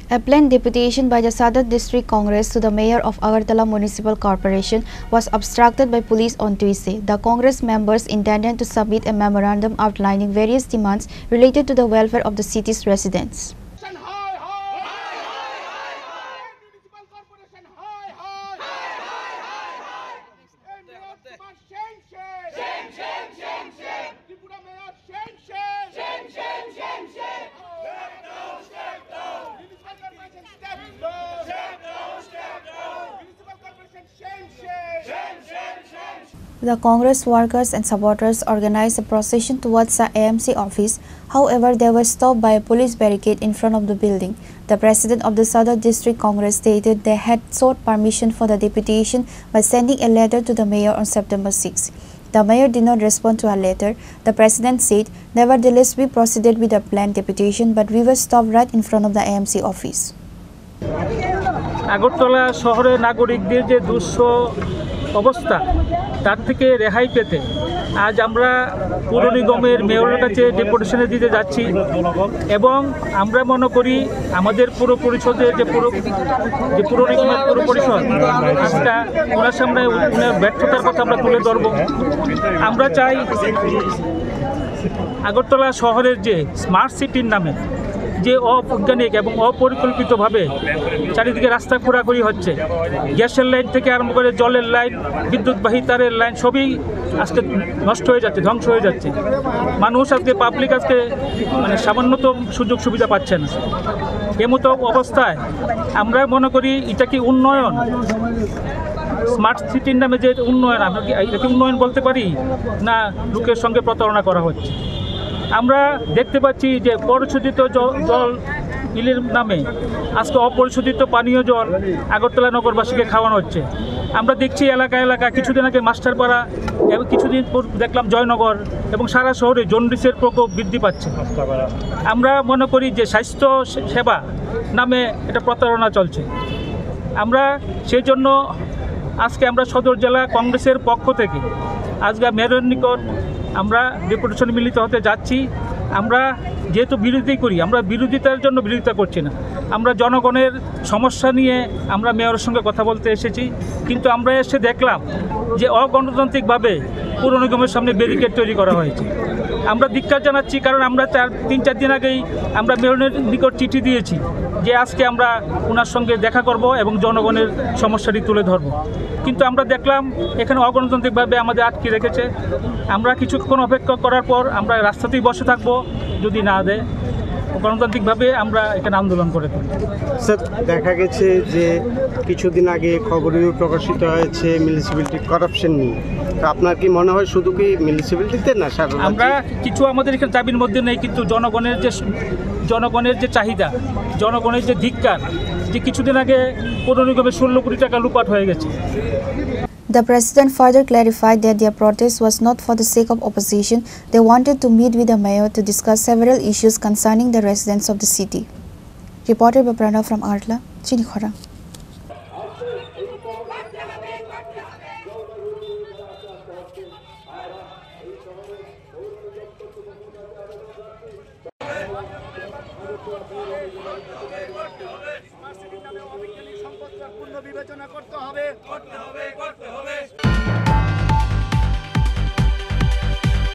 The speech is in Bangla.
A planned deputation by the Sadar District Congress to the Mayor of Agartala Municipal Corporation was obstructed by police on Tuesday. The Congress members intended to submit a memorandum outlining various demands related to the welfare of the city's residents. The Congress workers and supporters organized a procession towards the AMC office. However, they were stopped by a police barricade in front of the building. The president of the Sadar District Congress stated they had sought permission for the deputation by sending a letter to the mayor on September 6. The mayor did not respond to our letter. The president said, "Nevertheless, we proceeded with a planned deputation, but we were stopped right in front of the AMC office." Agartala শহরে নাগরিকদের যে দুঃস্থ অবস্থা তার থেকে রেহাই পেতে আজ আমরা পৌর নিগমের মেয়রের কাছে ডেপুটেশনে দিতে যাচ্ছি এবং আমরা মনে করি আমাদের পুর পরিষদের যে পুর নিগমের পুর পরিষদ আজকে ওনার সামনে ওনার ব্যর্থতার কথা আমরা তুলে ধরব। আমরা চাই আগরতলা শহরের যে স্মার্ট সিটির নামে যে অবৈজ্ঞানিক এবং অপরিকল্পিতভাবে চারিদিকে রাস্তা খোঁড়াখুড়ি হচ্ছে, গ্যাসের লাইন থেকে আরম্ভ করে জলের লাইন, বিদ্যুৎবাহী তারের লাইন সবই আজকে নষ্ট হয়ে যাচ্ছে, ধ্বংস হয়ে যাচ্ছে। মানুষ আজকে পাবলিক আজকে সামান্যতম সুযোগ সুবিধা পাচ্ছে না। এমতো অবস্থায় আমরা মনে করি এটা কি উন্নয়ন? স্মার্ট সিটির নামে যে উন্নয়ন, আমরা কি এটা কি উন্নয়ন বলতে পারি? না, লোকের সঙ্গে প্রতারণা করা হচ্ছে। আমরা দেখতে পাচ্ছি যে পরিশোধিত জল বিলের নামে আজকে অপরিশোধিত পানীয় জল আগরতলা নগরবাসীকে খাওয়ানো হচ্ছে। আমরা দেখছি এলাকা এলাকা, কিছুদিন আগে মাস্টারপাড়া এবং কিছুদিন পর দেখলাম জয়নগর এবং সারা শহরে জন্ডিসের প্রকোপ বৃদ্ধি পাচ্ছে। আমরা মনে করি যে স্বাস্থ্য সেবা নামে এটা প্রতারণা চলছে। আমরা সেই জন্য আজকে আমরা সদর জেলা কংগ্রেসের পক্ষ থেকে আজকে মেয়রের নিকট আমরা ডেপুটেশন মিলিত হতে যাচ্ছি। আমরা যেহেতু বিরোধী করি, আমরা বিরোধিতার জন্য বিরোধিতা করছি না, আমরা জনগণের সমস্যা নিয়ে আমরা মেয়রের সঙ্গে কথা বলতে এসেছি। কিন্তু আমরা এসে দেখলাম যে অগণতান্ত্রিকভাবে পৌর নিগমের সামনে ব্যারিকেড তৈরি করা হয়েছে। আমরা ধিক্কার জানাচ্ছি, কারণ আমরা 3-4 দিন আগেই আমরা মেয়রের নিকট চিঠি দিয়েছি যে আজকে আমরা ওনার সঙ্গে দেখা করব এবং জনগণের সমস্যাটি তুলে ধরব। কিন্তু আমরা দেখলাম এখানে অগণতান্ত্রিকভাবে আমাদের আটকে রেখেছে। আমরা কিছুক্ষণ অপেক্ষা করার পর আমরা রাস্তাতেই বসে থাকব, যদি না দেয় গণতান্ত্রিকভাবে আমরা এখানে আন্দোলন করে থাকি। স্যার, দেখা গেছে যে কিছুদিন আগে খবরেও প্রকাশিত হয়েছে মিউনিসিপ্যালিটি করাপশন নিয়ে। তো আপনার কি মনে হয় শুধু কি মিউনিসিপ্যালিটিতে না সারা আমরা কিছু আমাদের এখানে দাবির মধ্যে নেই, কিন্তু জনগণের যে চাহিদা, জনগণের যে ধিক্কার, যে কিছুদিন আগে পৌর নিগমে 16 কোটি টাকা লুপাট হয়ে গেছে। The president further clarified that their protest was not for the sake of opposition. They wanted to meet with the mayor to discuss several issues concerning the residents of the city. Reporter by Pranav from Agartala, Chinikhara. বিবেচনা করতে হবে।